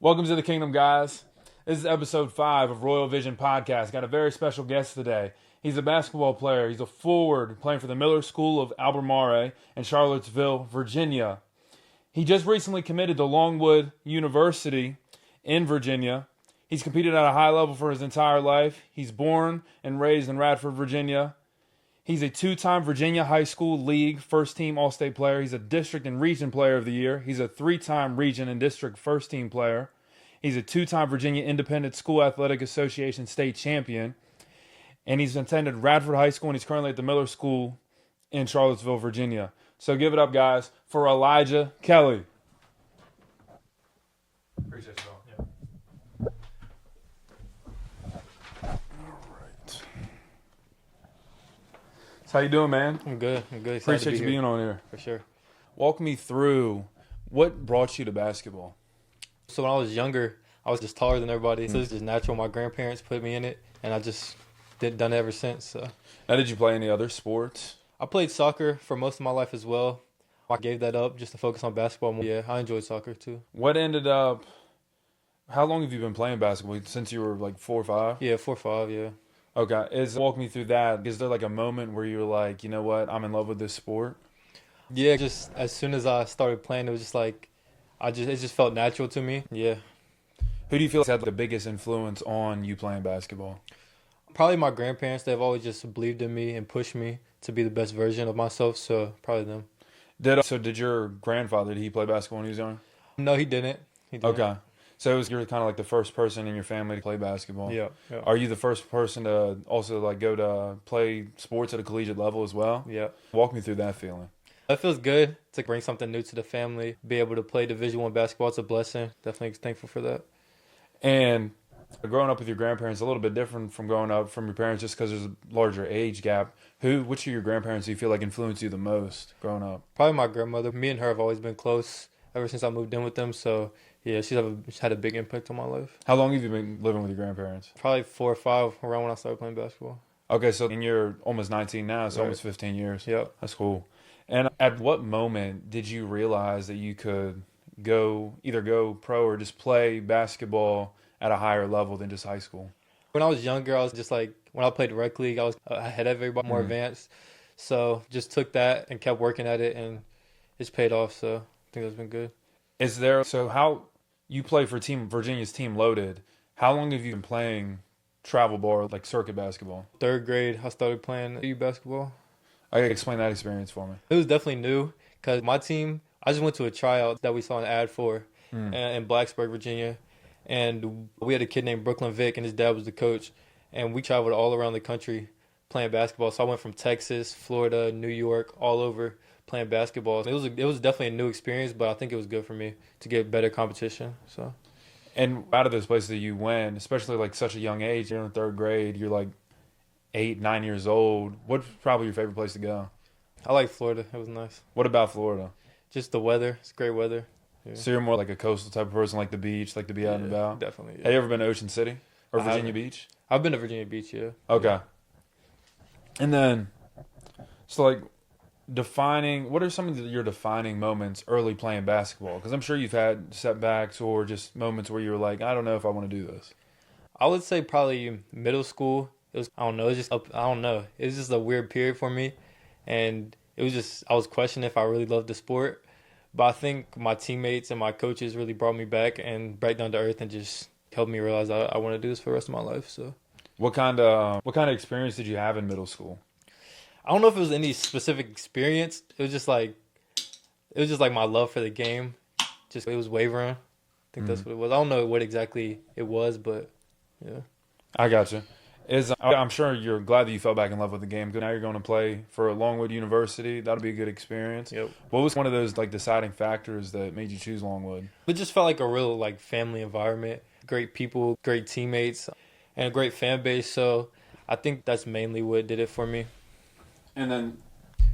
Welcome to the Kingdom, guys. This is episode 5 of Royal Vision Podcast. Got a very special guest today. He's a basketball player. He's a forward playing for the Miller School of Albemarle in Charlottesville, Virginia. He just recently committed to Longwood University in Virginia. He's competed at a high level for his entire life. He's born and raised in Radford, Virginia. He's a 2-time Virginia High School League first-team All-State player. He's a District and Region Player of the Year. He's a 3-time Region and District first-team player. He's a 2-time Virginia Independent School Athletic Association state champion. And he's attended Radford High School, and he's currently at the Miller School in Charlottesville, Virginia. So give it up, guys, for Elijah Kelly. Appreciate you, Bill. Yeah. All right. So how you doing, man? I'm good. Excited Appreciate to you be being on here. For sure. Walk me through what brought you to basketball. So when I was younger, I was just taller than everybody. So it's just natural. My grandparents put me in it, and I just done it ever since. So Now, did you play any other sports? I played soccer for most of my life as well. I gave that up just to focus on basketball more. Yeah, I enjoyed soccer too. What ended up... How long have you been playing basketball? Since you were like 4 or 5? Yeah, 4 or 5, yeah. Okay. Walk me through that. Is there like a moment where you were like, you know what, I'm in love with this sport? Yeah, just as soon as I started playing, it was just like, it just felt natural to me. Yeah. Who do you feel had the biggest influence on you playing basketball? Probably my grandparents. They've always just believed in me and pushed me to be the best version of myself. So probably them. Did your grandfather, did he play basketball when he was young? No, he didn't. Okay. So you're kind of like the first person in your family to play basketball. Yeah. Are you the first person to also like go to play sports at a collegiate level as well? Yeah. Walk me through that feeling. It feels good to bring something new to the family. Be able to play Division I basketball, it's a blessing. Definitely thankful for that. And growing up with your grandparents, a little bit different from growing up from your parents just because there's a larger age gap. Which of your grandparents do you feel like influenced you the most growing up? Probably my grandmother. Me and her have always been close ever since I moved in with them. So, yeah, she's had a big impact on my life. How long have you been living with your grandparents? Probably 4 or 5, around when I started playing basketball. Okay, so and you're almost 19 now, so Right. almost 15 years. Yep. That's cool. And at what moment did you realize that you could either go pro or just play basketball at a higher level than just high school? When I was younger, I was just like, when I played rec league, I was ahead of everybody, more advanced. So just took that and kept working at it, and it's paid off. So I think that's been good. How you play for Virginia's Team Loaded, how long have you been playing travel ball, like circuit basketball? 3rd grade, I started playing AU basketball. I gotta explain that experience for me. It was definitely new because my team, I just went to a tryout that we saw an ad for in Blacksburg, Virginia. And we had a kid named Brooklyn Vick, and his dad was the coach. And we traveled all around the country playing basketball. So I went from Texas, Florida, New York, all over playing basketball. It was definitely a new experience, but I think it was good for me to get better competition. So, And out of those places that you went, especially like such a young age, you're in 3rd grade, you're like 8, 9 years old. What's probably your favorite place to go? I like Florida. It was nice. What about Florida? Just the weather. It's great weather. Yeah. So you're more like a coastal type of person, like the beach, like to be out and about? Definitely. Yeah. Have you ever been to Ocean City or I Virginia haven't. Beach? I've been to Virginia Beach, yeah. Okay. And then, so like what are some of your defining moments early playing basketball? Because I'm sure you've had setbacks or just moments where you were like, I don't know if I want to do this. I would say probably middle school. It was, I don't know, it was just a weird period for me. And it was just, I was questioning if I really loved the sport. But I think my teammates and my coaches really brought me back and back down to earth and just helped me realize I want to do this for the rest of my life. So, What kind of experience did you have in middle school? I don't know if it was any specific experience. It was just like my love for the game. It was wavering. I think that's what it was. I don't know what exactly it was, but yeah. I gotcha. I'm sure you're glad that you fell back in love with the game. Now you're going to play for Longwood University. That'll be a good experience. Yep. What was one of those like deciding factors that made you choose Longwood? It just felt like a real like family environment. Great people, great teammates, and a great fan base. So I think that's mainly what did it for me. And then,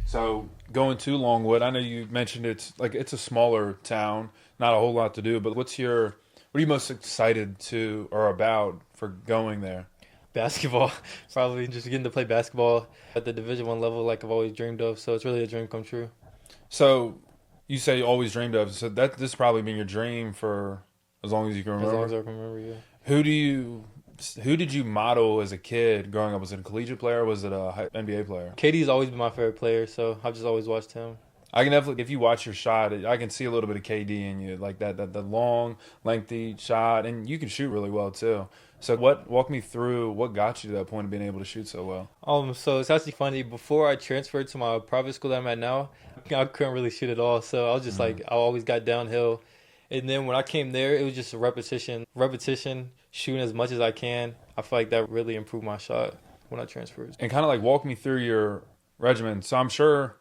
so going to Longwood, I know you mentioned it's a smaller town, not a whole lot to do. But what are you most excited to or about for going there? Basketball, probably just getting to play basketball at the Division I level, like I've always dreamed of. So it's really a dream come true. So you say you always dreamed of. So this has probably been your dream for As long as you can remember? As long as I can remember, yeah. Who did you model as a kid growing up? Was it a collegiate player or was it a NBA player? KD's always been my favorite player, so I've just always watched him. I can definitely, if you watch your shot, I can see a little bit of KD in you, like that the long, lengthy shot, and you can shoot really well too. So walk me through what got you to that point of being able to shoot so well? So it's actually funny. Before I transferred to my private school that I'm at now, I couldn't really shoot at all. So I was just like, I always got downhill. And then when I came there, it was just a repetition, shooting as much as I can. I feel like that really improved my shot when I transferred. And kind of like walk me through your regimen. So I'm sure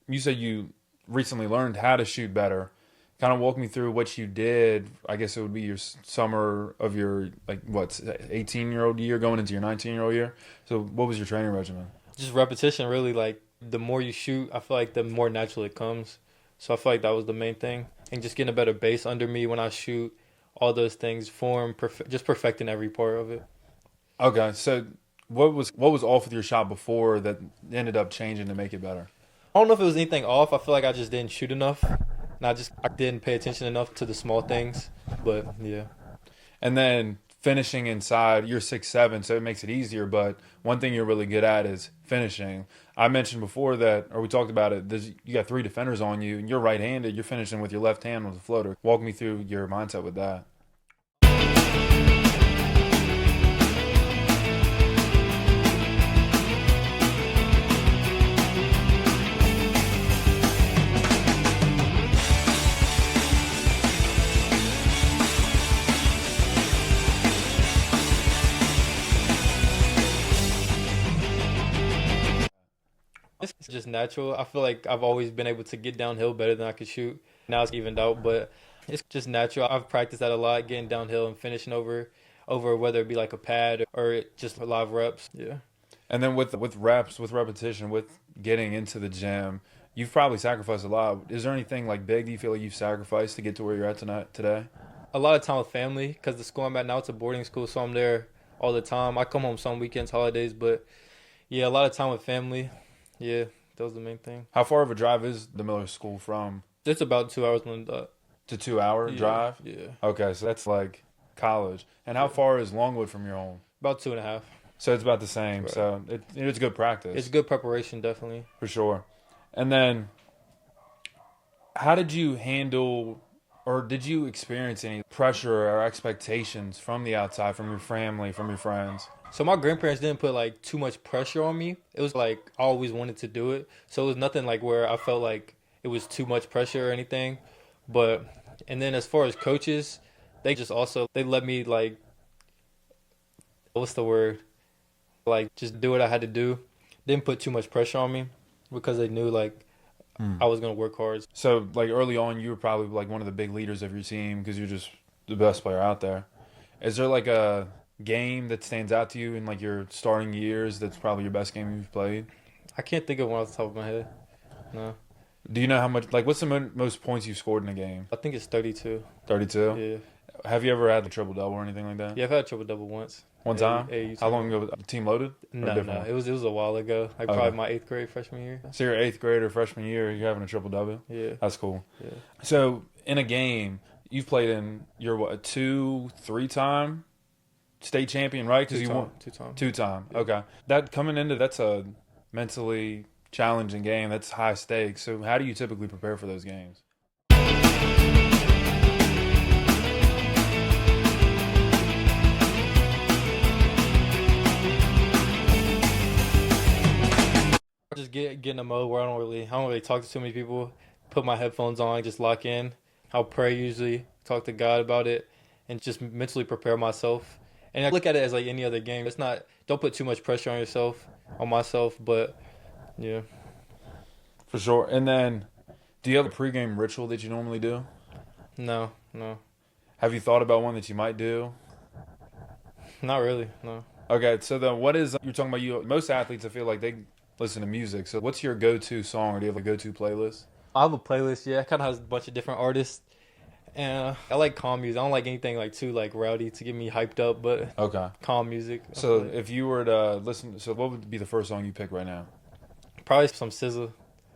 you said you recently learned how to shoot better. Kind of walk me through what you did. I guess it would be your summer of your, 18-year-old year going into your 19-year-old year. So what was your training regimen? Just repetition, really. Like, the more you shoot, I feel like the more natural it comes. So I feel like that was the main thing. And just getting a better base under me when I shoot, all those things, just perfecting every part of it. Okay, so what was off with your shot before that ended up changing to make it better? I don't know if it was anything off. I feel like I just didn't shoot enough. And I didn't pay attention enough to the small things. But, yeah. And then finishing inside, you're 6'7", so it makes it easier. But one thing you're really good at is finishing. I mentioned before we talked about it, you got 3 defenders on you, and you're right-handed. You're finishing with your left hand with a floater. Walk me through your mindset with that. It's just natural. I feel like I've always been able to get downhill better than I could shoot. Now it's evened out, but it's just natural. I've practiced that a lot, getting downhill and finishing over whether it be like a pad or just live reps. Yeah. And then with reps, with repetition, with getting into the gym, you've probably sacrificed a lot. Is there anything like big do you feel like you've sacrificed to get to where you're at today? A lot of time with family, because the school I'm at now, it's a boarding school, so I'm there all the time. I come home some weekends, holidays, but yeah, a lot of time with family. Yeah, that was the main thing. How far of a drive is the Miller School from? It's about 2 hours when to 2 hour drive? Yeah. Okay, so that's like college. And how far is Longwood from your home? About 2.5. So it's about the same. Right. So it's good practice. It's good preparation, definitely. For sure. And then how did you handle or did you experience any pressure or expectations from the outside, from your family, from your friends? So my grandparents didn't put like too much pressure on me. It was like I always wanted to do it. So it was nothing like where I felt like it was too much pressure or anything. And then as far as coaches, they let me like, what's the word? Like just do what I had to do. Didn't put too much pressure on me because they knew like I was going to work hard. So like early on, you were probably like one of the big leaders of your team because you're just the best player out there. Is there like a game that stands out to you in like your starting years that's probably your best game you've played? I can't think of one off the top of my head. No. Do you know how much, like what's the most points you've scored in a game? I think it's 32. 32? Yeah. Have you ever had a triple-double or anything like that? Yeah, I've had a triple-double once. One time? How long ago? Team loaded? No. It was a while ago. Like probably my 8th grade freshman year. So your 8th grade or freshman year, you're having a triple-double? Yeah. That's cool. Yeah. So in a game, you've played in, you're what, a 2-3-time state champion, right? Because you won 2-time. 2-time. Okay. That's a mentally challenging game. That's high stakes. So how do you typically prepare for those games? Just get in a mode where I don't really talk to too many people. Put my headphones on, just lock in. I'll pray usually, talk to God about it, and just mentally prepare myself. And I look at it as like any other game. Don't put too much pressure on myself, but yeah. For sure. And then, do you have a pregame ritual that you normally do? No. Have you thought about one that you might do? Not really, no. Okay, so then you're talking about most athletes, I feel like they listen to music. So what's your go-to song, or do you have a go-to playlist? I have a playlist, yeah. It kind of has a bunch of different artists. And I like calm music. I don't like anything like too like rowdy to get me hyped up, but okay, calm music. So if you were to listen, so what would be the first song you pick right now? Probably some SZA.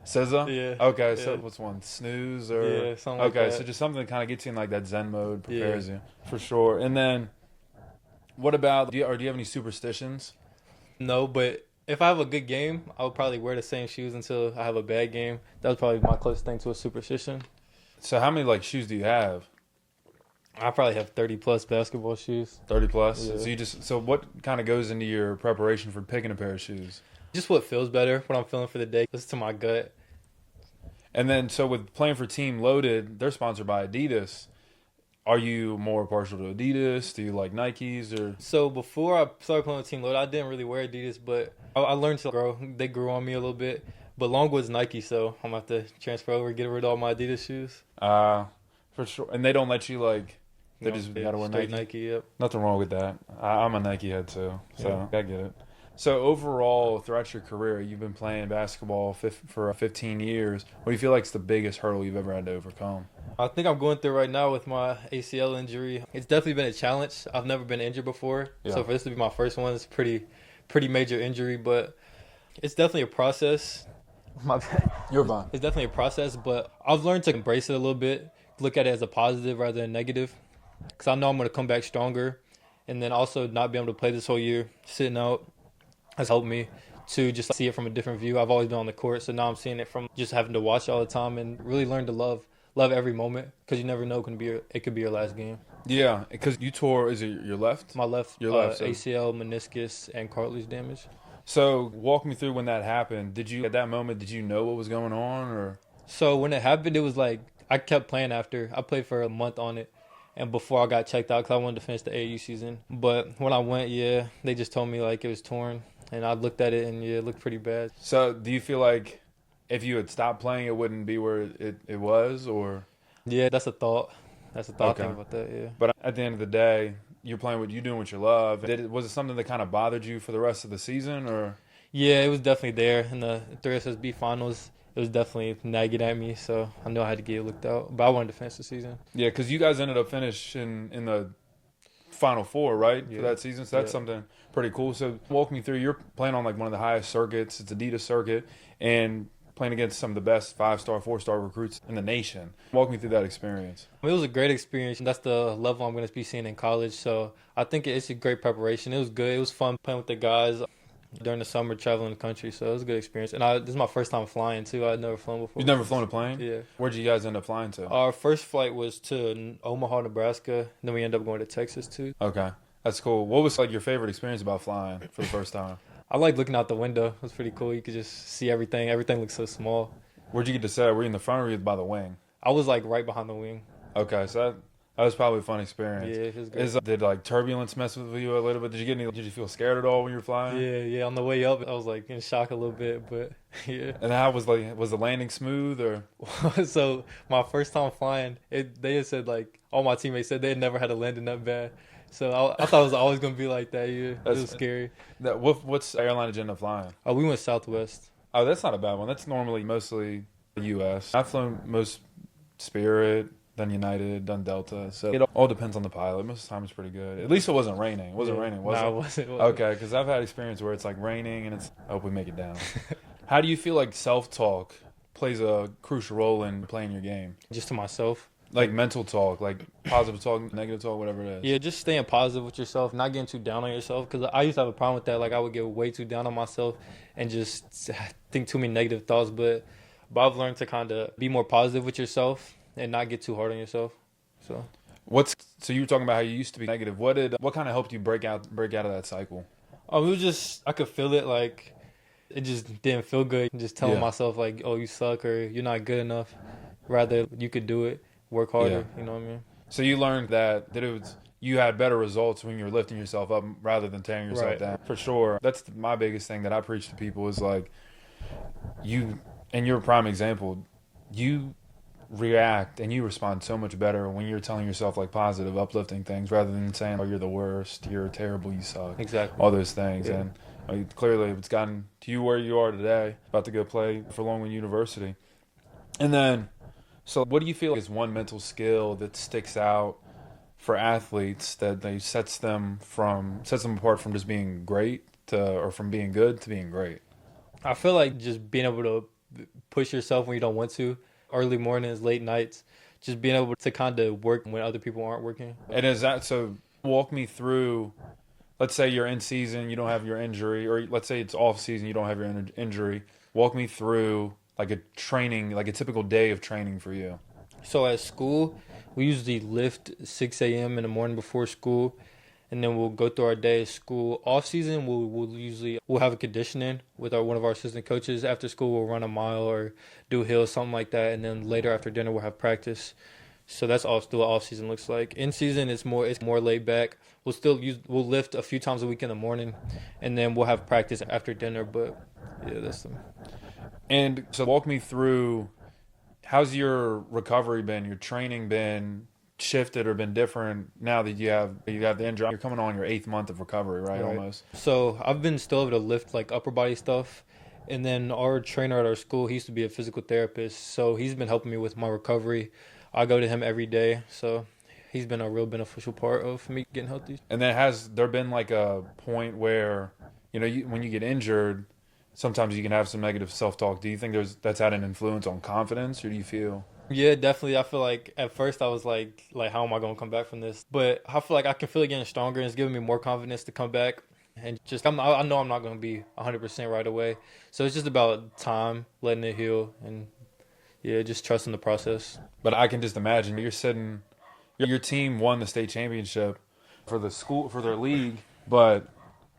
SZA? Yeah. Okay, so Yeah. what's one? Snooze or Yeah, something like okay, that. so just something that kind of gets you in like that Zen mode, prepares Yeah. you for sure. And then what about do you have any superstitions? No, but if I have a good game, I would probably wear the same shoes until I have a bad game. That was probably my closest thing to a superstition. So how many like shoes do you have? I probably have 30 plus basketball shoes. 30 plus. Yeah. So what kind of goes into your preparation for picking a pair of shoes? Just what feels better, what I'm feeling for the day. Listen to my gut. And then so with playing for Team Loaded, they're sponsored by Adidas. Are you more partial to Adidas? Do you like Nikes or? So before I started playing with Team Load, I didn't really wear Adidas, but I learned to grow. They grew on me a little bit. But Longwood's Nike, so I'm going to have to transfer over, get rid of all my Adidas shoes. For sure. And they don't let you like. They No, just yeah, gotta wear straight Nike. Yep. Nothing wrong with that. I'm a Nike head too, so I get it. So overall, throughout your career, you've been playing basketball for 15 years. What do you feel like is the biggest hurdle you've ever had to overcome? I think I'm going through right now with my ACL injury. It's definitely been a challenge. I've never been injured before, so for this to be my first one, it's pretty major injury. But it's definitely a process. My bad. You're fine. It's definitely a process, but I've learned to embrace it a little bit, look at it as a positive rather than negative, because I know I'm going to come back stronger, and then also not be able to play this whole year sitting out has helped me to just see it from a different view. I've always been on the court, so now I'm seeing it from just having to watch all the time and really learn to love every moment, because you never know it could be your last game. Yeah, because you tore. Is it your left? My left, Your left, so- ACL, meniscus, and cartilage damage. So walk me through when that happened. At that moment, did you know what was going on, or? So when it happened, it was like I kept playing after. I played for a month on it, and before I got checked out because I wanted to finish the AAU season. But when I went, they just told me like it was torn, and I looked at it, and it looked pretty bad. So do you feel like if you had stopped playing, it wouldn't be where it was, or? Yeah, that's a thought. Okay. I think about that, yeah. But at the end of the day, you're doing what you love. Was it something that kind of bothered you for the rest of the season, or? Yeah, it was definitely there in the 3SSB finals. It was definitely nagging at me, so I knew I had to get it looked out. But I wanted to finish the season. Yeah, because you guys ended up finishing in the Final Four, right, for Yeah. that season. So that's something pretty cool. So walk me through. You're playing on like one of the highest circuits. It's Adidas circuit, and playing against some of the best 5-star, 4-star recruits in the nation. Walk me through that experience. It was a great experience. That's the level I'm going to be seeing in college. So I think it's a great preparation. It was good. It was fun playing with the guys during the summer, traveling the country. So it was a good experience. And this is my first time flying, too. I'd never flown before. You've never flown a plane? Yeah. Where'd you guys end up flying to? Our first flight was to Omaha, Nebraska. Then we ended up going to Texas, too. Okay. That's cool. What was like your favorite experience about flying for the first time? I like looking out the window. It was pretty cool. You could just see everything. Everything looks so small. Where'd you get to set? Were you in the front or were you by the wing? I was like right behind the wing. Okay, so that was probably a fun experience. Yeah, it was great. Did like turbulence mess with you a little bit? Did you feel scared at all when you were flying? Yeah. On the way up, I was like in shock a little bit, but yeah. And how was the landing smooth or? So my first time flying, they had said like all my teammates said they had never had a landing that bad. So I thought it was always gonna be like that. Yeah, it was scary. What's airline did you end up flying? Oh, we went Southwest. Oh, that's not a bad one. That's normally mostly the U.S. I've flown most Spirit, then United, then Delta. So it all depends on the pilot. Most of the time it's pretty good. At least it wasn't raining. It wasn't raining, was it? No, it wasn't. Okay, because I've had experience where it's like raining and I hope we make it down. How do you feel like self-talk plays a crucial role in playing your game? Just to myself. Like mental talk, like positive talk, negative talk, whatever it is. Yeah, just staying positive with yourself, not getting too down on yourself. Because I used to have a problem with that. Like I would get way too down on myself and just think too many negative thoughts. But I've learned to kind of be more positive with yourself and not get too hard on yourself. So you were talking about how you used to be negative. What kind of helped you break out of that cycle? it was just I could feel it. Like it just didn't feel good. Just telling myself like, oh, you suck or you're not good enough. Rather you could do it. Work harder, you know what I mean? So you learned that you had better results when you were lifting yourself up rather than tearing yourself down. For sure. That's my biggest thing that I preach to people is like and you're a prime example, you react and you respond so much better when you're telling yourself like positive, uplifting things rather than saying, oh, you're the worst, you're terrible, you suck. Exactly. All those things. Yeah. And clearly it's gotten to you where you are today, about to go play for Longwood University. And then so what do you feel is one mental skill that sticks out for athletes that they sets them apart from just being great or from being good to being great? I feel like just being able to push yourself when you don't want to. Early mornings, late nights, just being able to kind of work when other people aren't working. And is that so? Walk me through. Let's say you're in season, you don't have your injury, or let's say it's off season, you don't have your injury. Walk me through like a training, like a typical day of training for you. So at school, we usually lift 6 a.m. in the morning before school, and then we'll go through our day at school. Off season, we'll have a conditioning with one of our assistant coaches. After school, we'll run a mile or do hills, something like that, and then later after dinner, we'll have practice. So that's still what off season looks like. In season, it's more laid back. We'll lift a few times a week in the morning, and then we'll have practice after dinner. But yeah, that's them. And so walk me through, how's your recovery been? Your training been shifted or been different now that you have the injury? You're coming on your 8th month of recovery, right? Almost. So I've been still able to lift like upper body stuff, and then our trainer at our school, he used to be a physical therapist, so he's been helping me with my recovery. I go to him every day, so he's been a real beneficial part of me getting healthy. And then has there been like a point where, when you get injured, sometimes you can have some negative self-talk. Do you think that's had an influence on confidence, or do you feel? Yeah, definitely. I feel like at first I was like how am I going to come back from this? But I feel like I can feel it getting stronger, and it's giving me more confidence to come back. And just I know I'm not going to be 100% right away. So it's just about time, letting it heal, and yeah, just trusting the process. But I can just imagine your team won the state championship for their league, but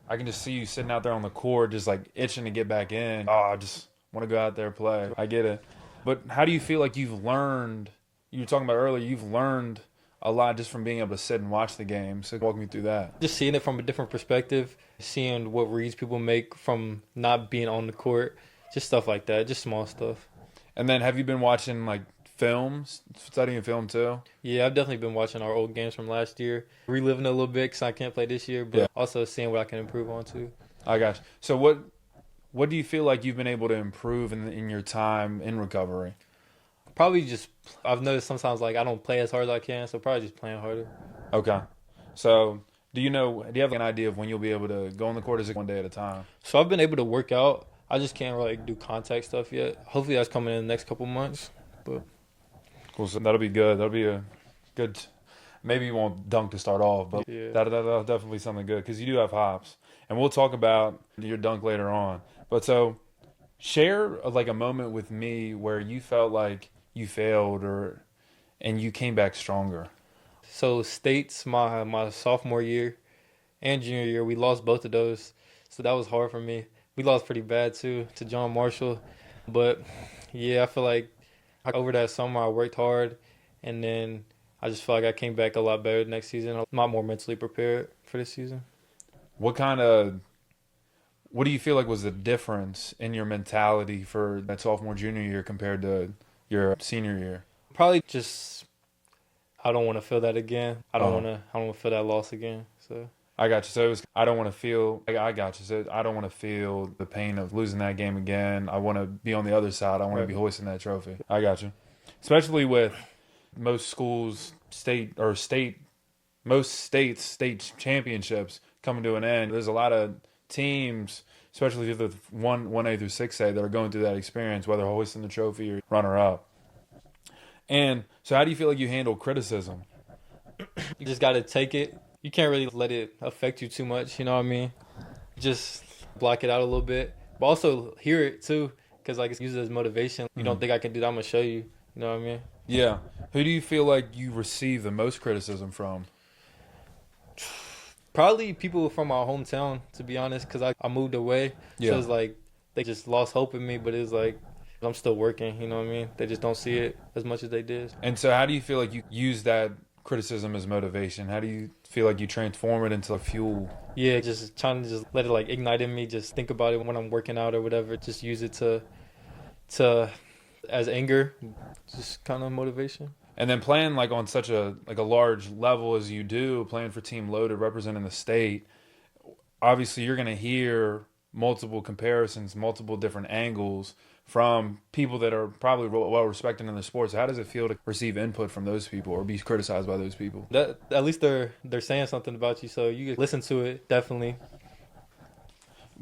I can just see you sitting out there on the court just like itching to get back in. Oh, I just want to go out there and play. I get it. But how do you feel like you've learned, you were talking about earlier, you've learned a lot just from being able to sit and watch the game. So walk me through that. Just seeing it from a different perspective, seeing what reads people make from not being on the court, just stuff like that, just small stuff. And then have you been watching like films, studying film too? Yeah, I've definitely been watching our old games from last year, reliving it a little bit because I can't play this year, but also seeing what I can improve on too. I got you. So what do you feel like you've been able to improve in your time in recovery? Probably just, I've noticed sometimes like I don't play as hard as I can, so probably just playing harder. Okay. So do you have an idea of when you'll be able to go on the court? Is it one day at a time? So I've been able to work out. I just can't really do contact stuff yet. Hopefully that's coming in the next couple months. But cool. So that'll be good. That'll be a good. Maybe you won't dunk to start off, but that'll definitely be something good because you do have hops, and we'll talk about your dunk later on. But so share like a moment with me where you felt like you failed and you came back stronger. So states my sophomore year and junior year, we lost both of those, so that was hard for me. We lost pretty bad too to John Marshall, but yeah, I feel like over that summer I worked hard, and then I just feel like I came back a lot better next season. I'm a lot more mentally prepared for this season. What do you feel like was the difference in your mentality for that sophomore junior year compared to your senior year? Probably just I don't want to feel that again. I don't want to feel that loss again. So I got you. So it was, I don't want to feel. I got you. So I don't want to feel the pain of losing that game again. I want to be on the other side. I want to be hoisting that trophy. I got you. Especially with most schools, state championships coming to an end. There's a lot of teams, especially if they're 1A through 6A, that are going through that experience, whether hoisting the trophy or runner up. And so, how do you feel like you handle criticism? You just got to take it. You can't really let it affect you too much, you know what I mean? Just block it out a little bit. But also hear it too, because like it's used as motivation. You don't think I can do that, I'm going to show you. You know what I mean? Yeah. Who do you feel like you receive the most criticism from? Probably people from our hometown, to be honest, because I moved away. Yeah. So it's like they just lost hope in me, but it's like I'm still working, you know what I mean? They just don't see it as much as they did. And so how do you feel like you use that criticism as motivation? How do you feel like you transform it into fuel? Yeah, just trying to just let it like ignite in me. Just think about it when I'm working out or whatever. Just use it to as anger, just kind of motivation. And then playing like on such a large level as you do, playing for Team Loaded, representing the state, obviously you're going to hear multiple comparisons, multiple different angles from people that are probably well respected in the sports. How does it feel to receive input from those people or be criticized by those people? That at least they're saying something about you, so you can listen to it, definitely.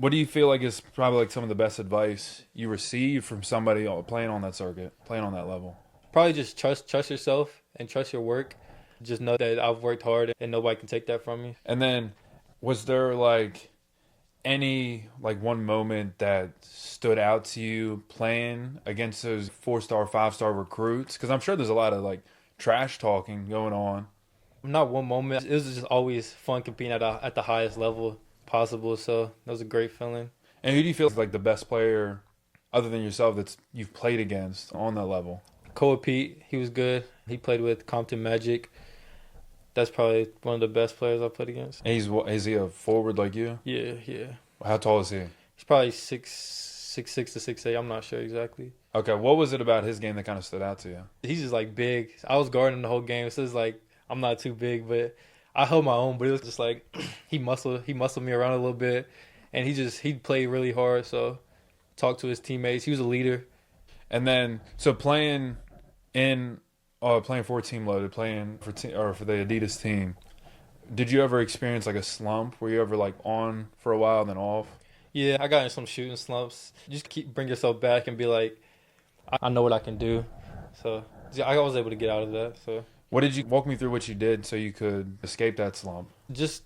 What do you feel like is probably like some of the best advice you received from somebody playing on that circuit, playing on that level? Probably just trust yourself and trust your work. Just know that I've worked hard and nobody can take that from me. And then, was there like any like one moment that stood out to you playing against those 4-star, 5-star recruits? Because I'm sure there's a lot of like trash talking going on. Not one moment. It was just always fun competing at the highest level possible. So that was a great feeling. And who do you feel is like the best player, other than yourself, that you've played against on that level? Cole Pete, he was good. He played with Compton Magic. That's probably one of the best players I played against. And is he a forward like you? Yeah. How tall is he? He's probably 6'6" to 6'8". I'm not sure exactly. Okay, what was it about his game that kind of stood out to you? He's just like big. I was guarding the whole game, so it's like I'm not too big, but I held my own. But it was just like he muscled me around a little bit, and he played really hard. So talked to his teammates. He was a leader. And then so playing for a team loaded, playing for the Adidas team. Did you ever experience like a slump? Were you ever like on for a while and then off? Yeah, I got in some shooting slumps. Just bring yourself back and be like, I know what I can do. So yeah, I was able to get out of that. So Walk me through what you did so you could escape that slump? just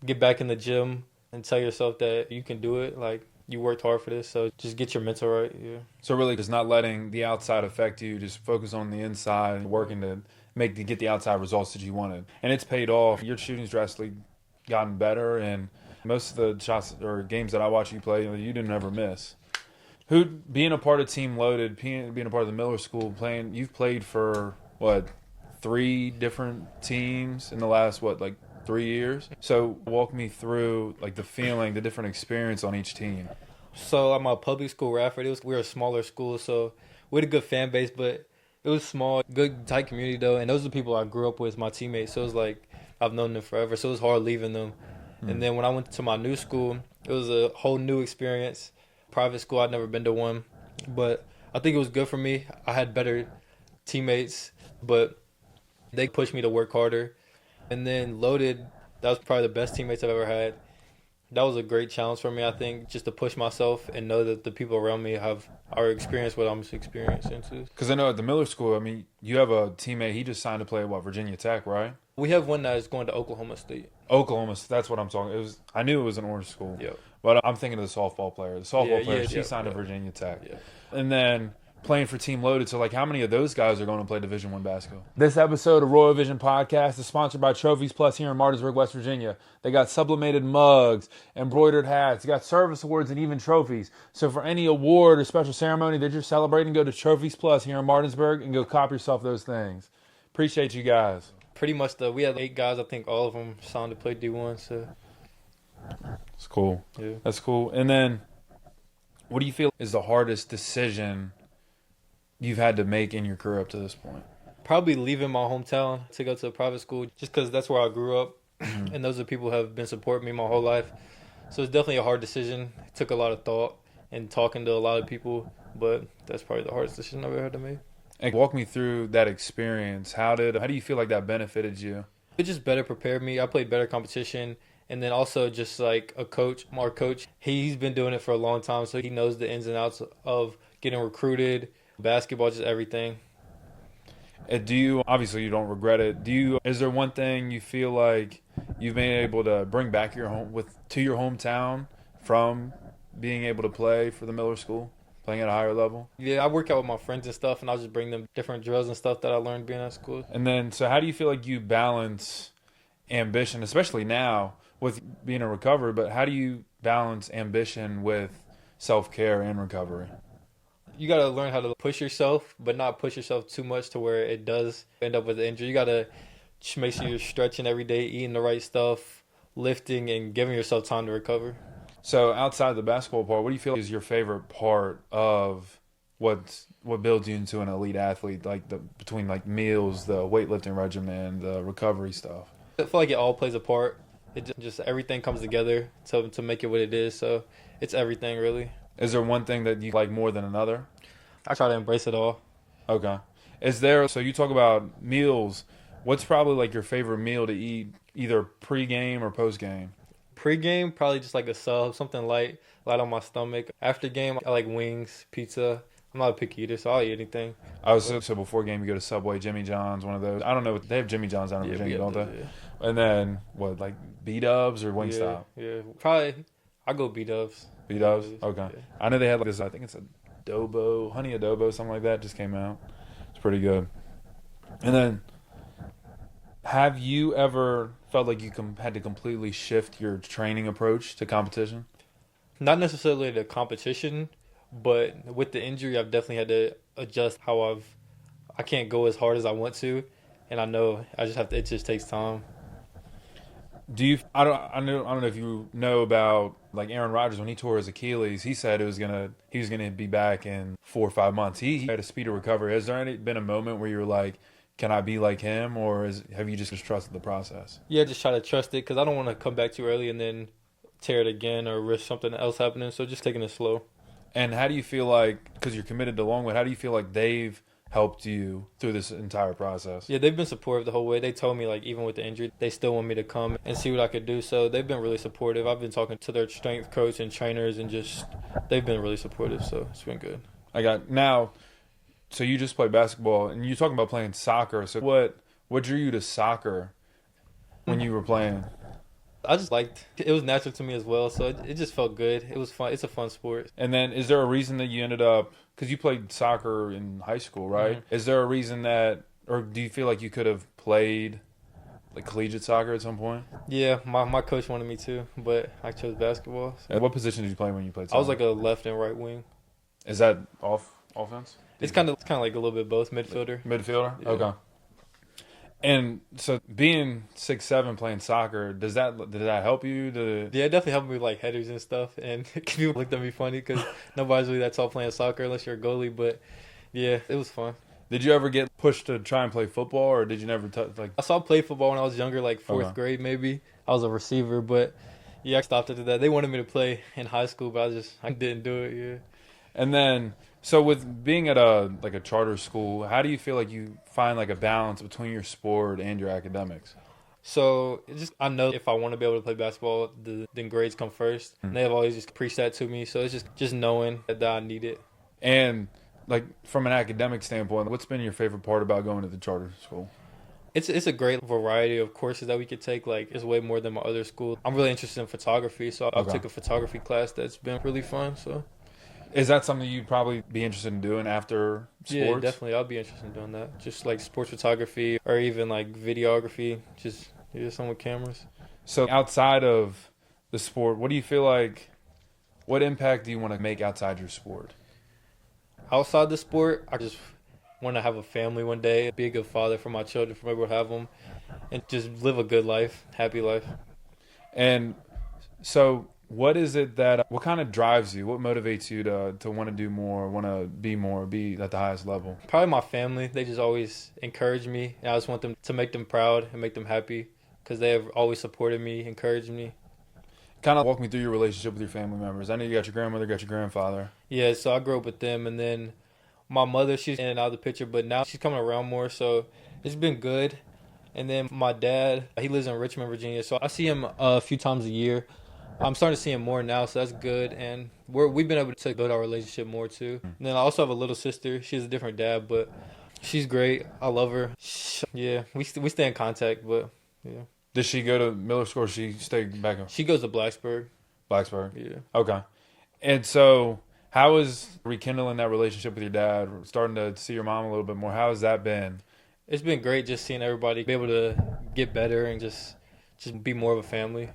get back in the gym and tell yourself that you can do it. Like you worked hard for this, so just get your mental right. Yeah. So really just not letting the outside affect you, just focus on the inside and working to get the outside results that you wanted. And it's paid off. Your shooting's drastically gotten better, and most of the shots or games that I watch you play, you didn't ever miss. Being a part of Team Loaded, being a part of the Miller School, you've played for, 3 different teams in the last, 3 years? So walk me through, the feeling, the different experience on each team. So I'm a public school, Radford. We were a smaller school, so we had a good fan base, but it was small, good, tight community, though. And those are the people I grew up with, my teammates. So it was like I've known them forever, so it was hard leaving them. And then when I went to my new school, it was a whole new experience. Private school, I'd never been to one. But I think it was good for me. I had better teammates, but they pushed me to work harder. And then Loaded, that was probably the best teammates I've ever had. That was a great challenge for me, I think, just to push myself and know that the people around me are experienced what I'm experiencing too. Because I know at the Miller School, you have a teammate, he just signed to play at Virginia Tech, right? We have one that is going to Oklahoma State. Oklahoma, that's what I'm talking. I knew it was an orange school. Yeah. But I'm thinking of the softball player. The softball player, she signed to yeah. Virginia Tech. Yeah. And then playing for Team Loaded. So, how many of those guys are going to play Division I basketball? This episode of Royal Vision Podcast is sponsored by Trophies Plus here in Martinsburg, West Virginia. They got sublimated mugs, embroidered hats, they got service awards, and even trophies. So for any award or special ceremony that you're celebrating, go to Trophies Plus here in Martinsburg and go cop yourself those things. Appreciate you guys. Pretty much, we had 8 guys. I think all of them signed to play D1. So it's cool. Yeah. That's cool. And then, what do you feel is the hardest decision you've had to make in your career up to this point? Probably leaving my hometown to go to a private school, just because that's where I grew up, and those are people who have been supporting me my whole life. So it's definitely a hard decision. It took a lot of thought and talking to a lot of people, but that's probably the hardest decision I've ever had to make. And walk me through that experience. How do you feel like that benefited you? It just better prepared me. I played better competition. And then also just like our coach, he's been doing it for a long time, so he knows the ins and outs of getting recruited, basketball, just everything. Obviously you don't regret it. Is there one thing you feel like you've been able to bring back to your hometown from being able to play for the Miller School, playing at a higher level? Yeah, I work out with my friends and stuff, and I'll just bring them different drills and stuff that I learned being at school. And then, so how do you feel like you balance ambition, especially now with being a recovery, but how do you balance ambition with self-care and recovery? You got to learn how to push yourself, but not push yourself too much to where it does end up with an injury. You got to make sure you're stretching every day, eating the right stuff, lifting, and giving yourself time to recover. So outside the basketball part, what do you feel is your favorite part of what builds you into an elite athlete, between meals, the weightlifting regimen, the recovery stuff? I feel like it all plays a part. It just everything comes together to make it what it is. So it's everything, really. Is there one thing that you like more than another? I try to embrace it all. Okay. So you talk about meals. What's probably your favorite meal to eat, either pre-game or post-game? Pre-game, probably just like a sub, something light on my stomach. After game, I like wings, pizza. I'm not a picky eater, so I'll eat anything. Oh, so before game you go to Subway, Jimmy John's, one of those. I don't know. They have Jimmy John's down in Virginia, don't they? Yeah. And then what, like B-Dubs or Wingstop? Yeah. Probably I go B-Dubs. B-Dubs? Okay. Yeah. I know they had like this, I think it's honey adobo, something like that just came out. It's pretty good. And then, have you ever felt like you had to completely shift your training approach to competition? Not necessarily the competition, but with the injury, I've definitely had to adjust how I can't go as hard as I want to, and I know I just have to. It just takes time. I don't know if you know about like Aaron Rodgers when he tore his Achilles. He said he was gonna be back in 4 or 5 months. He had a speed of recovery. Has there been a moment where you were like, can I be like him, or have you just trusted the process? Yeah, just try to trust it because I don't want to come back too early and then tear it again or risk something else happening. So just taking it slow. And how do you feel like, because you're committed to Longwood, how do you feel like they've helped you through this entire process? Yeah, they've been supportive the whole way. They told me, like, even with the injury, they still want me to come and see what I could do. So they've been really supportive. I've been talking to their strength coach and trainers, and they've been really supportive. So it's been good. So you just play basketball, and you're talking about playing soccer. So what drew you to soccer when you were playing? I just liked it. Was natural to me as well, so it just felt good. It was fun. It's a fun sport. And then is there a reason that you ended up, because you played soccer in high school, right? Mm-hmm. Is there a reason or do you feel like you could have played like collegiate soccer at some point? Yeah, my coach wanted me to, but I chose basketball. So. And what position did you play when you played soccer? I was like a left and right wing. Is that offense? It's kind of like a little bit both, midfielder. Midfielder? Yeah. Okay. And so being 6'7", playing soccer, did that help you? Yeah, it definitely helped me with like headers and stuff. And people looked at me funny because nobody's really that tall playing soccer unless you're a goalie. But yeah, it was fun. Did you ever get pushed to try and play football, or did you never I saw play football when I was younger, like fourth grade maybe. I was a receiver, but yeah, I stopped after that. They wanted me to play in high school, but I didn't do it. Yeah. And then, so with being at a charter school, how do you feel like you find like a balance between your sport and your academics? So I know if I want to be able to play basketball, then grades come first. Mm-hmm. They have always just preached that to me. So it's just knowing that I need it. And like from an academic standpoint, what's been your favorite part about going to the charter school? It's a great variety of courses that we could take. Like, it's way more than my other school. I'm really interested in photography, so I'll take a photography class that's been really fun. So. Is that something you'd probably be interested in doing after sports? Yeah, definitely. I'll be interested in doing that. Just like sports photography or even like videography. Just something with cameras. So outside of the sport, what do you feel like, what impact do you want to make outside your sport? Outside the sport, I just want to have a family one day, be a good father for my children, for able to have them, and just live a good life, happy life. And so what kind of drives you? What motivates you to want to do more, want to be at the highest level? Probably my family. They just always encourage me, and I just want them to make them proud and make them happy because they have always supported me, encouraged me. Kind of walk me through your relationship with your family members. I know you got your grandmother, got your grandfather. Yeah, so I grew up with them, and then my mother, she's in and out of the picture, but now she's coming around more, so it's been good. And then my dad, he lives in Richmond, Virginia, so I see him a few times a year. I'm starting to see him more now, so that's good. And we've been able to build our relationship more, too. And then I also have a little sister. She has a different dad, but she's great. I love her. Yeah, we stay in contact, but yeah. Does she go to Miller School or she stay back home? She goes to Blacksburg. Blacksburg? Yeah. Okay. And so how is rekindling that relationship with your dad, starting to see your mom a little bit more, how has that been? It's been great just seeing everybody be able to get better and just be more of a family.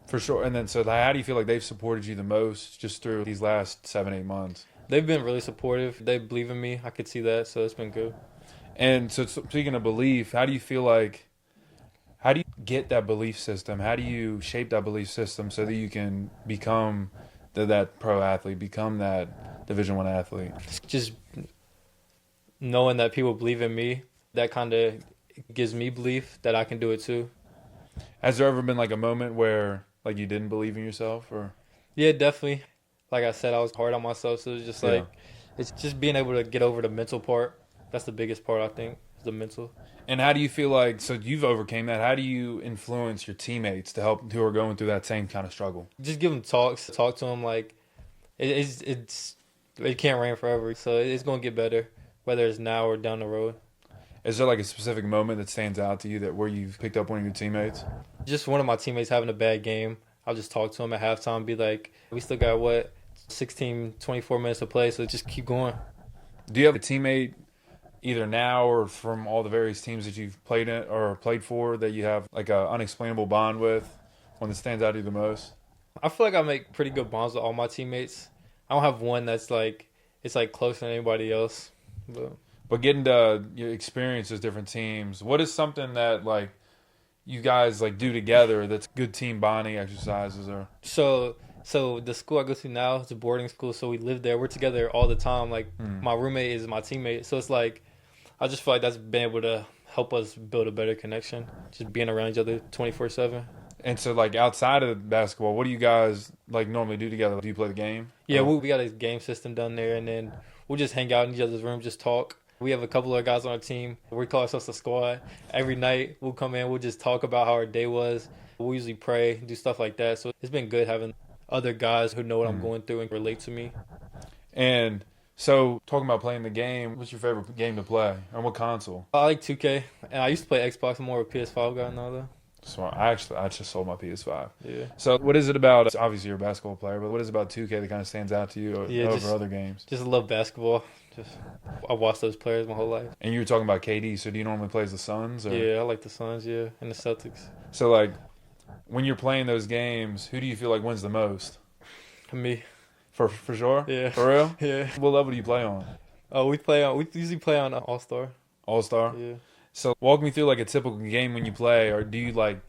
For sure. And then, so how do you feel like they've supported you the most just through these last 7-8 months? They've been really supportive. They believe in me. I could see that, so it's been good. And so speaking of belief, how do you get that belief system? How do you shape that belief system so that you can become that pro athlete, become that Division I athlete? Just knowing that people believe in me, that kind of gives me belief that I can do it too. Has there ever been like a moment where like you didn't believe in yourself, or? Yeah, definitely. Like I said, I was hard on myself, so it's just like it's just being able to get over the mental part. That's the biggest part, I think. the mental. And how do you feel like, so you've overcame that, how do you influence your teammates to help who are going through that same kind of struggle? Just give them talks, talk to them like it can't rain forever, so it's gonna get better, whether it's now or down the road. Is there like a specific moment that stands out to you that where you've picked up one of your teammates? Just one of my teammates having a bad game, I'll just talk to him at halftime, be like, we still got 16, 24 minutes to play, so just keep going. Do you have a teammate either now or from all the various teams that you've played in or played for that you have like a unexplainable bond with, one that stands out to you the most? I feel like I make pretty good bonds with all my teammates. I don't have one that's like, it's like closer than anybody else. But getting to experience those different teams, what is something that like you guys like do together that's good team bonding exercises? Or So the school I go to now is a boarding school, so we live there. We're together all the time. Like my roommate is my teammate, so it's like I just feel like that's been able to help us build a better connection, just being around each other 24/7. And so like outside of basketball, what do you guys like normally do together? Do you play the game? Yeah, we got a game system down there, and then we'll just hang out in each other's room, just talk. We have a couple of guys on our team. We call ourselves a squad. Every night we'll come in, we'll just talk about how our day was. We'll usually pray, do stuff like that. So it's been good having other guys who know what I'm going through and relate to me. And so talking about playing the game, what's your favorite game to play? On what console? I like 2K, and I used to play Xbox. I'm more of a PS5 guy now, though. So I just sold my PS5. Yeah. So what is it about? Obviously you're a basketball player, but what is it about 2K that kind of stands out to you over other games? Just love basketball. I watched those players my whole life. And you were talking about KD. So do you normally play as the Suns? Or? Yeah, I like the Suns. Yeah, and the Celtics. So like when you're playing those games, who do you feel like wins the most? Me. For sure. Yeah. For real. Yeah. What level do you play on? Oh, we usually play on All-Star. All-Star. Yeah. So walk me through like a typical game when you play, or do you like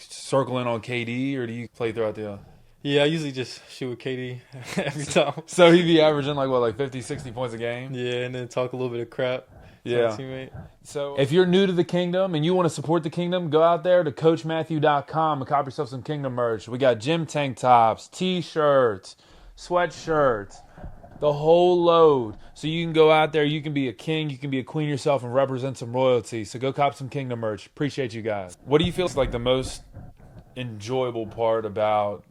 circle in on KD, or do you play throughout the? Yeah, I usually just shoot with KD every time. So he'd be averaging like 50, 60 points a game. Yeah, and then talk a little bit of crap. Yeah. Teammate. So if you're new to the Kingdom and you want to support the Kingdom, go out there to CoachMatthew.com and cop yourself some Kingdom merch. We got gym tank tops, T-shirts, sweatshirts, the whole load. So you can go out there, you can be a king, you can be a queen yourself and represent some royalty. So go cop some Kingdom merch. Appreciate you guys. What do you feel is like the most enjoyable part about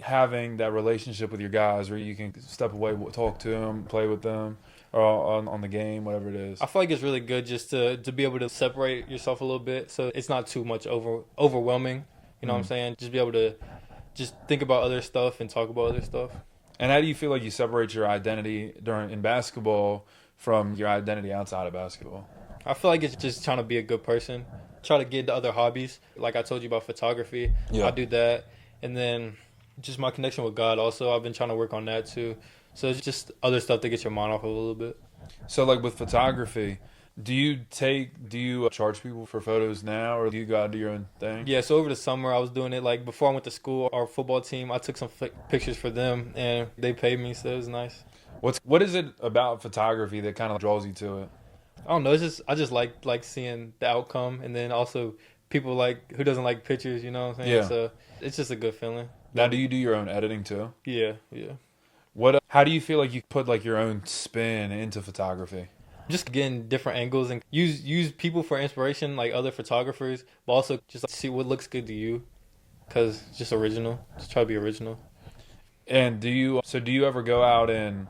having that relationship with your guys where you can step away, talk to them, play with them, or on the game, whatever it is? I feel like it's really good just to be able to separate yourself a little bit so it's not too much overwhelming. You know what I'm saying? Just be able to just think about other stuff and talk about other stuff. And how do you feel like you separate your identity in basketball from your identity outside of basketball? I feel like it's just trying to be a good person. Try to get into other hobbies. Like I told you about photography. Yeah. I do that. And then just my connection with God also. I've been trying to work on that too. So it's just other stuff to get your mind off of a little bit. So like with photography, do you charge people for photos now, or do you go out and do your own thing? Yeah, so over the summer I was doing it. Like before I went to school, our football team, I took some pictures for them and they paid me, so it was nice. What is it about photography that kind of draws you to it? I don't know. I just like seeing the outcome, and then also people like who doesn't like pictures, you know what I'm saying? Yeah. So it's just a good feeling. Now, do you do your own editing too? Yeah. How do you feel like you put like your own spin into photography? Just getting different angles and use people for inspiration, like other photographers, but also just see what looks good to you, because it's just original. Just try to be original. And do you ever go out and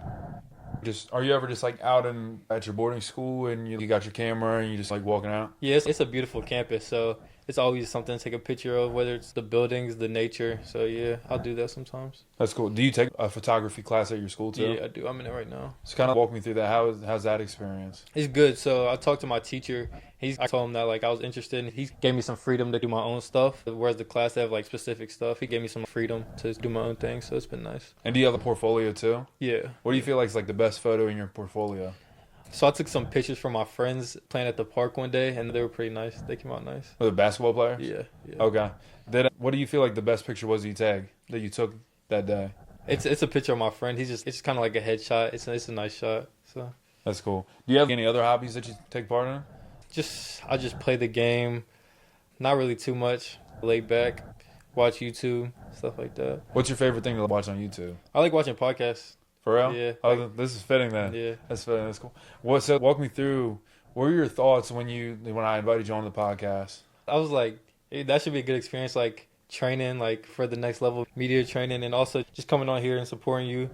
are you ever just like out at your boarding school and you got your camera and you just like walking out? Yeah, it's a beautiful campus, so it's always something to take a picture of, whether it's the buildings, the nature. So yeah, I'll do that sometimes. That's cool. Do you take a photography class at your school too? Yeah, I do. I'm in it right now. So kind of walk me through that. How's that experience? It's good. So I talked to my teacher. I told him that like I was interested, and he gave me some freedom to do my own stuff. Whereas the class have like specific stuff, he gave me some freedom to do my own thing. So it's been nice. And do you have a portfolio too? Yeah. What do you feel like is like the best photo in your portfolio? So I took some pictures from my friends playing at the park one day, and they were pretty nice. They came out nice. With a basketball player? Yeah. Okay. What do you feel like the best picture was that you took that day? It's a picture of my friend. It's just kind of like a headshot. It's a nice shot. So that's cool. Do you have any other hobbies that you take part in? I just play the game. Not really too much. Lay back, watch YouTube, stuff like that. What's your favorite thing to watch on YouTube? I like watching podcasts. For real? Yeah. Oh, this is fitting then. Yeah. That's fitting. That's cool. So walk me through What were your thoughts when I invited you on the podcast? I was like, hey, that should be a good experience, like training, like for the next level, media training, and also just coming on here and supporting you.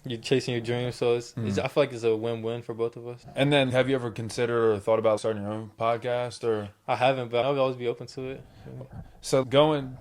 You're chasing your dreams, so I feel like it's a win-win for both of us. And then, have you ever considered or thought about starting your own podcast? Or I haven't, but I'll always be open to it. So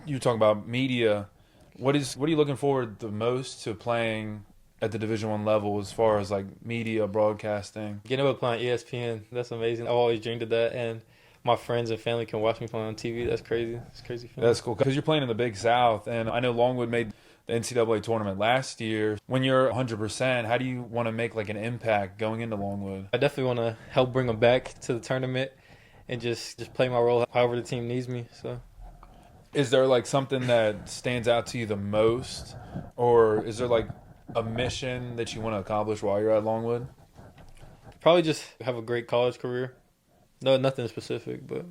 you talking about media. What are you looking forward the most to playing at the Division I level as far as like media broadcasting? Getting able to play on ESPN, that's amazing. I've always dreamed of that, and my friends and family can watch me play on TV. That's crazy. It's crazy. Feeling. That's cool because you're playing in the Big South, and I know Longwood made the NCAA tournament last year. When you're 100%, how do you want to make like an impact going into Longwood? I definitely want to help bring them back to the tournament and just play my role however the team needs me. So, is there like something that stands out to you the most, or is there like a mission that you want to accomplish while you're at Longwood? Probably just have a great college career. No, nothing specific, but.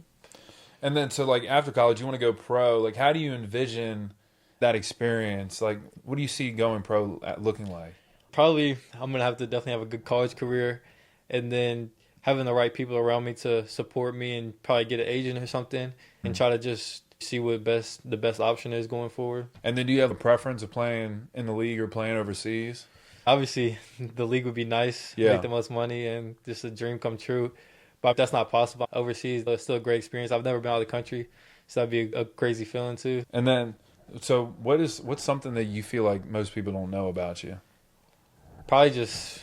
And then, so like after college, you want to go pro. Like, how do you envision that experience? Like, what do you see going pro looking like? Probably, I'm gonna have to definitely have a good college career, and then having the right people around me to support me, and probably get an agent or something, and try to just see what the best option is going forward. And then, do you have a preference of playing in the league or playing overseas? Obviously, the league would be nice, make the most money, and just a dream come true. But if that's not possible, overseas, it's still a great experience. I've never been out of the country, so that'd be a crazy feeling too. And then, so what's something that you feel like most people don't know about you? Probably just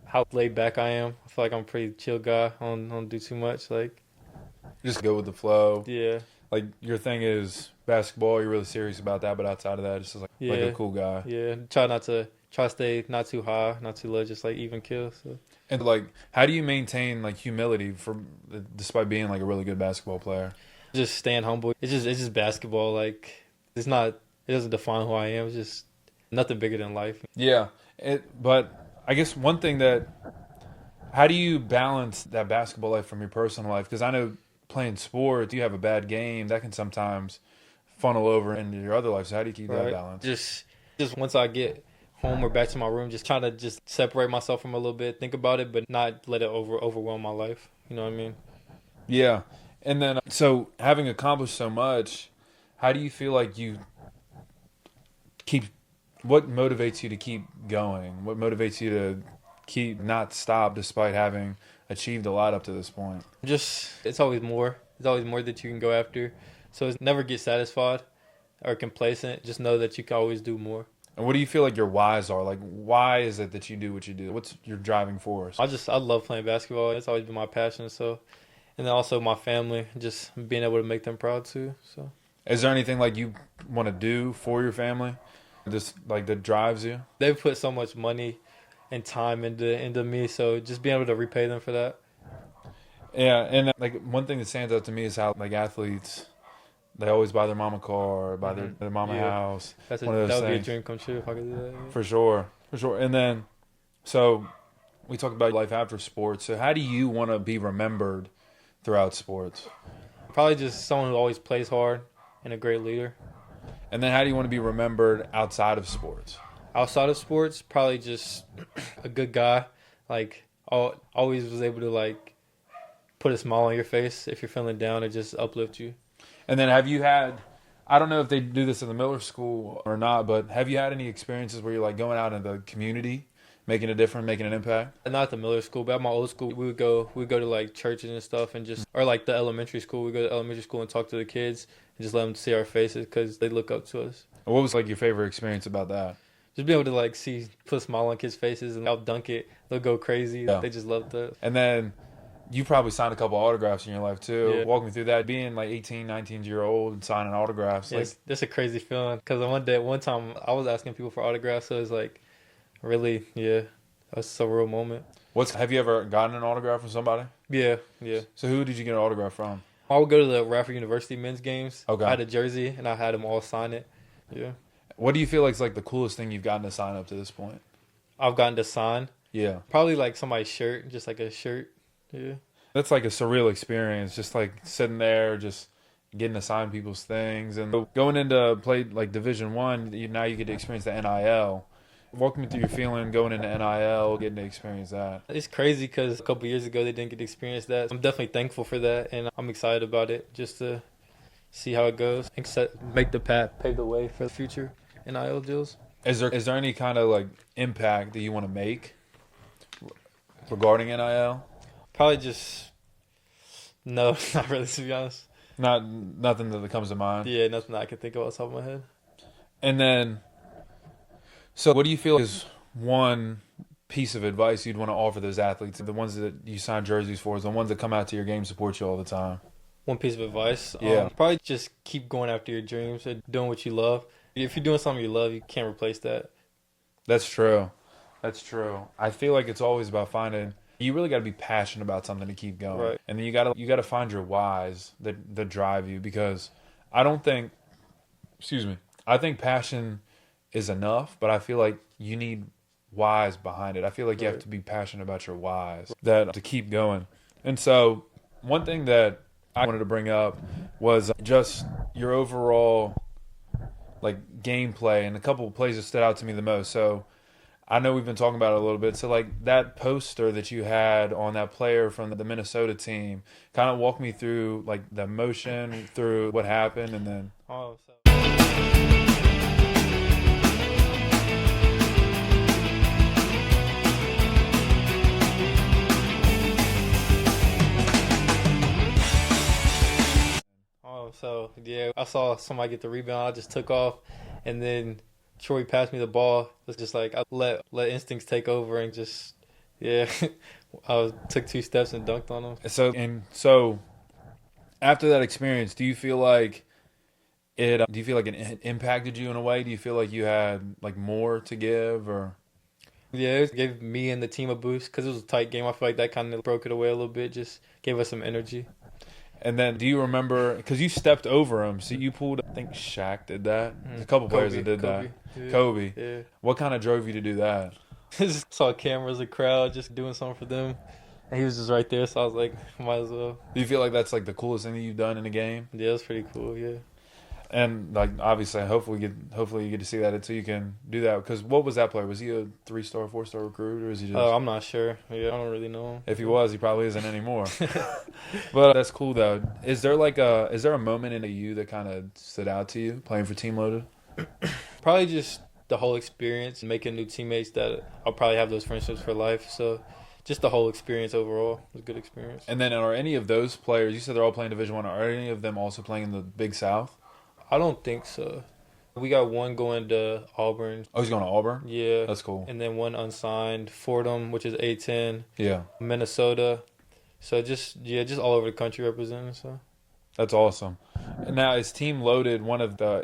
how laid back I am. I feel like I'm a pretty chill guy. I don't do too much. Like, just go with the flow. Yeah. Like, your thing is basketball. You're really serious about that, but outside of that, it's just like a cool guy. Yeah. Try to stay not too high, not too low, just like even kill. So. And like, how do you maintain like humility despite being like a really good basketball player? Just staying humble. It's just basketball. Like, it doesn't define who I am. It's just nothing bigger than life. Yeah. But I guess one thing how do you balance that basketball life from your personal life? Because I know playing sports, you have a bad game that can sometimes funnel over into your other life. So how do you keep that balance? Just once I get home or back to my room, just trying to just separate myself from a little bit, think about it, but not let it overwhelm my life. You know what I mean? Yeah. And then, so having accomplished so much, how do you feel like what motivates you to keep going? What motivates you to not stop despite having achieved a lot up to this point? It's always more. There's always more that you can go after. So it's never get satisfied or complacent. Just know that you can always do more. And what do you feel like your whys are? Like, why is it that you do what you do? What's your driving force? I love playing basketball. It's always been my passion. So, and then also my family, just being able to make them proud too. So, is there anything like you want to do for your family, just like that drives you? They've put so much money and time into me. So just being able to repay them for that. Yeah, and like one thing that stands out to me is how like athletes, they always buy their mom a car, buy their mom a house. That would be a dream come true if I could do that. Yeah. For sure. And then, so we talked about life after sports. So how do you want to be remembered throughout sports? Probably just someone who always plays hard and a great leader. And then how do you want to be remembered outside of sports? Outside of sports, probably just a good guy. Like, always was able to like put a smile on your face if you're feeling down or just uplift you. And then have you had, I don't know if they do this in the Miller School or not, but have you had any experiences where you're like going out in the community, making a difference, making an impact? Not at the Miller School, but at my old school, we would go to like churches and stuff, and or like the elementary school, we go to elementary school and talk to the kids and just let them see our faces because they look up to us. What was like your favorite experience about that? Just being able to like put a smile on kids' faces and I'll dunk it. They'll go crazy. Yeah. They just love that. And then you probably signed a couple autographs in your life too. Yeah. Walk me through that. Being like 18, 19-year-old and signing autographs. Yeah, it's a crazy feeling. Because one time I was asking people for autographs, so it's like, really, yeah, that's a real moment. Have you ever gotten an autograph from somebody? Yeah. So who did you get an autograph from? I would go to the Radford University men's games. Okay. I had a jersey and I had them all sign it. Yeah. What do you feel like is like the coolest thing you've gotten to sign up to this point? I've gotten to sign. Yeah. Probably like somebody's shirt, just like a shirt. Yeah. That's like a surreal experience, just like sitting there, just getting to sign people's things. And going into play like Division I, now you get to experience the NIL. Walk me through your feeling going into NIL, getting to experience that. It's crazy because a couple years ago they didn't get to experience that. I'm definitely thankful for that, and I'm excited about it just to see how it goes and make the path, pave the way for the future NIL deals. Is there any kind of like impact that you want to make regarding NIL? Probably just no, not really, to be honest. Nothing that comes to mind. Yeah, nothing that I can think of off the top of my head. And then, so what do you feel is one piece of advice you'd want to offer those athletes, the ones that you sign jerseys for, the ones that come out to your game, support you all the time? One piece of advice? Yeah. Probably just keep going after your dreams and doing what you love. If you're doing something you love, you can't replace that. That's true. I feel like it's always about finding. You really got to be passionate about something to keep going, right? And then you got to find your whys that drive you. Because I think passion is enough, but I feel like you need whys behind it. I feel like you have to be passionate about your whys to keep going. And so one thing that I wanted to bring up was just your overall like gameplay, and a couple of plays that stood out to me the most. So I know we've been talking about it a little bit. So like that poster that you had on that player from the Minnesota team, kind of walk me through like the emotion, through what happened, and then. So yeah, I saw somebody get the rebound. I just took off, and then Troy passed me the ball. It's just like I let instincts take over, and just I took 2 steps and dunked on him. So after that experience, do you feel like it impacted you in a way? Do you feel like you had like more to give, or? Yeah, it gave me and the team a boost because it was a tight game. I feel like that kind of broke it away a little bit. Just gave us some energy. And then, do you remember, because you stepped over him, so you pulled, I think Shaq did that. There's a couple players that did that. Yeah. Kobe. Yeah. What kind of drove you to do that? Just saw cameras, a crowd, just doing something for them. And he was just right there, so I was like, might as well. Do you feel like that's like the coolest thing that you've done in a game? Yeah, it's pretty cool, yeah. And like obviously, hopefully you get to see that until you can do that. Because what was that player? Was he a 3-star, 4-star recruit, or is he just? I'm not sure. Yeah, I don't really know him. If he was, he probably isn't anymore. But that's cool though. Is there a moment in you that kind of stood out to you playing for Team Loaded? Probably just the whole experience, making new teammates that I'll probably have those friendships for life. So just the whole experience overall was a good experience. And then, are any of those players? You said they're all playing Division I. Are any of them also playing in the Big South? I don't think so. We got one going to Auburn. Oh, he's going to Auburn? Yeah. That's cool. And then one unsigned, Fordham, which is A-10. Yeah. Minnesota. So just all over the country representing. So that's awesome. And now, is Team Loaded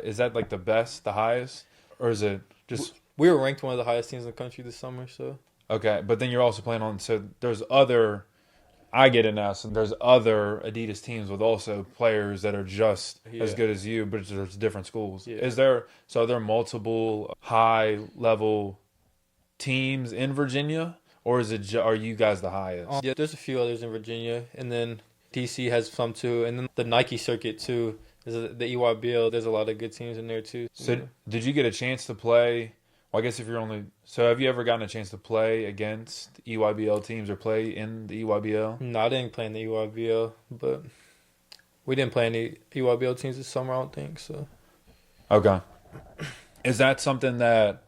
is that like the best, the highest? Or is it just... We were ranked one of the highest teams in the country this summer, so... Okay, but then you're also playing on... So there's other... I get it now. So there's other Adidas teams with also players that are just as good as you, but there's different schools. Yeah. Are there multiple high level teams in Virginia, or are you guys the highest? Yeah, there's a few others in Virginia, and then DC has some too, and then the Nike circuit too. There's the EYBL. There's a lot of good teams in there too. So did you get a chance to play? Well, I guess have you ever gotten a chance to play against EYBL teams or play in the EYBL? No, I didn't play in the EYBL, but we didn't play any EYBL teams this summer, I don't think, so. Okay. Is that something that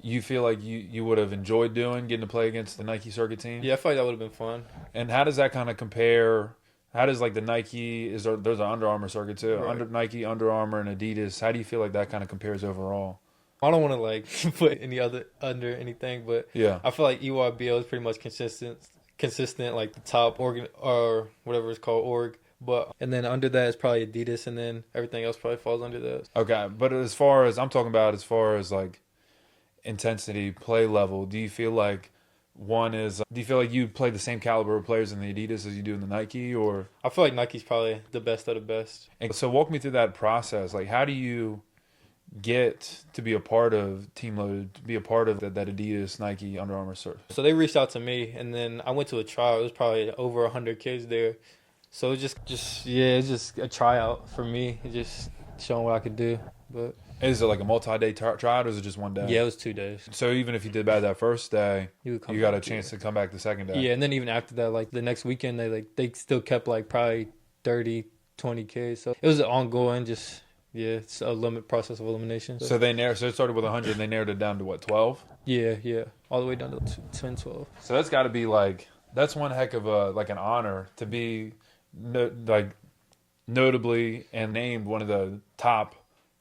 you feel like you would have enjoyed doing, getting to play against the Nike circuit team? Yeah, I feel like that would have been fun. And how does that kind of compare? How does like the Nike, there's an Under Armour circuit too, right. Nike, Under Armour, and Adidas. How do you feel like that kind of compares overall? I don't want to like put any other under anything, but yeah, I feel like EYBL is pretty much consistent like the top organ or whatever it's called org. But and then under that is probably Adidas, and then everything else probably falls under that. Okay, but as I'm talking about, as far as like intensity, play level, do you feel like you play the same caliber of players in the Adidas as you do in the Nike, or? I feel like Nike's probably the best of the best. And so walk me through that process. Like, how do you get to be a part of Team Loaded, to be a part of that Adidas, Nike, Under Armour search? So they reached out to me, and then I went to a trial. It was probably over 100 kids there. So it was just a tryout for me, just showing what I could do. But Is it like a multi-day tryout, or is it just one day? yeah, it was 2 days. So even if you did bad that first day, You got a chance to come back the second day. Yeah, and then even after that, like the next weekend, they still kept like probably 30, 20 kids. So it was ongoing, just it's a process of elimination. So it started with 100 and they narrowed it down to what, 12? Yeah, all the way down to 10, 12. So that's got to be that's one heck of an honor to be notably and named one of the top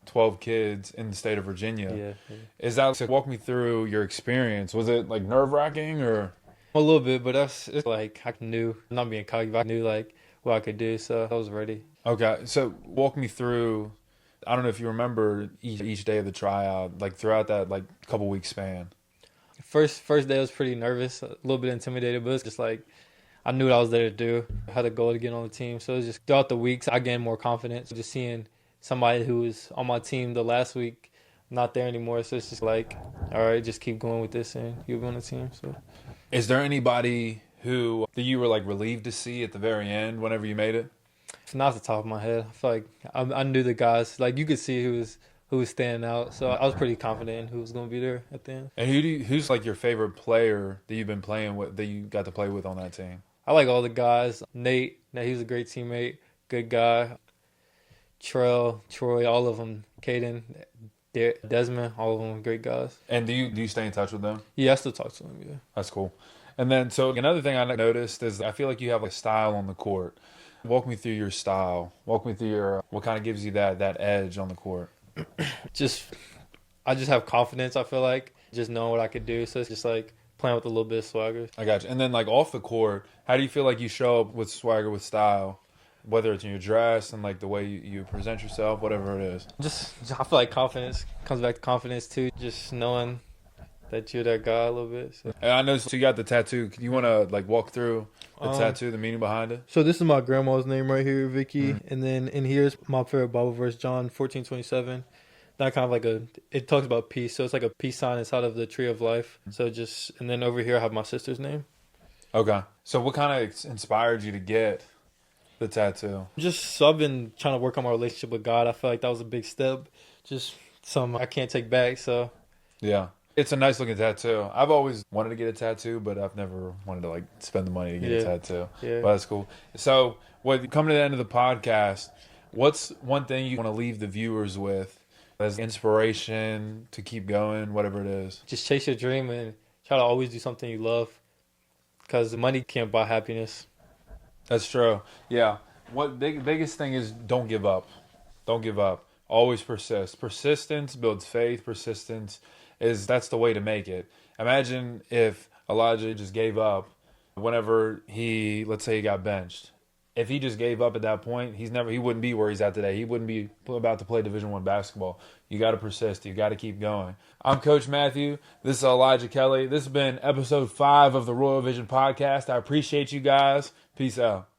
12 kids in the state of Virginia. Yeah. Is that, so walk me through your experience. Was it like nerve-wracking or? A little bit, but it's like I knew, not being cocky, but I knew like what I could do, so I was ready. Okay, so walk me through, I don't know if you remember each day of the tryout, like throughout that like couple week span. First day I was pretty nervous, a little bit intimidated, but it's just like I knew what I was there to do. I had a goal to get on the team, so it was just throughout the weeks I gained more confidence. Just seeing somebody who was on my team the last week not there anymore, so it's just like, all right, just keep going with this and you'll be on the team. So, is there anybody who that you were like relieved to see at the very end whenever you made it? Not off the top of my head. I feel like I knew the guys. Like you could see who was standing out. So I was pretty confident in who was going to be there at the end. And who's like your favorite player that you've been playing with, that you got to play with on that team? I like all the guys. Nate, he was a great teammate, good guy. Trell, Troy, all of them. Caden, Desmond, all of them great guys. And do you stay in touch with them? Yeah, I still talk to them. Yeah, that's cool. And then so another thing I noticed is I feel like you have a style on the court. Walk me through your style. Walk me through your what kind of gives you that edge on the court. I just have confidence. I feel like just knowing what I could do. So it's just like playing with a little bit of swagger. I got you. And then like off the court, how do you feel like you show up with swagger, with style? Whether it's in your dress and like the way you present yourself, whatever it is. I feel like confidence comes back to confidence too. Just knowing that you're that guy a little bit. So. And I know, so you got the tattoo. You want to like walk through the tattoo, the meaning behind it? So this is my grandma's name right here, Vicky. Mm-hmm. And then in here's my favorite Bible verse, John 14:27. That kind of like it talks about peace. So it's like a peace sign inside of the tree of life. So and then over here I have my sister's name. Okay. So what kind of inspired you to get the tattoo? So I've been trying to work on my relationship with God. I feel like that was a big step. Just something I can't take back. So yeah. It's a nice looking tattoo. I've always wanted to get a tattoo, but I've never wanted to like spend the money to get a tattoo. Yeah. But that's cool. So coming to the end of the podcast, what's one thing you want to leave the viewers with as inspiration to keep going, whatever it is? Just chase your dream and try to always do something you love, because money can't buy happiness. That's true. Yeah. Biggest thing is don't give up. Don't give up. Always persist. Persistence builds faith. Persistence that's the way to make it. Imagine if Elijah just gave up whenever let's say he got benched. If he just gave up at that point, he wouldn't be where he's at today. He wouldn't be about to play Division I basketball. You got to persist. You got to keep going. I'm Coach Matthew. This is Elijah Kelly. This has been episode 5 of the Royal Vision podcast. I appreciate you guys. Peace out.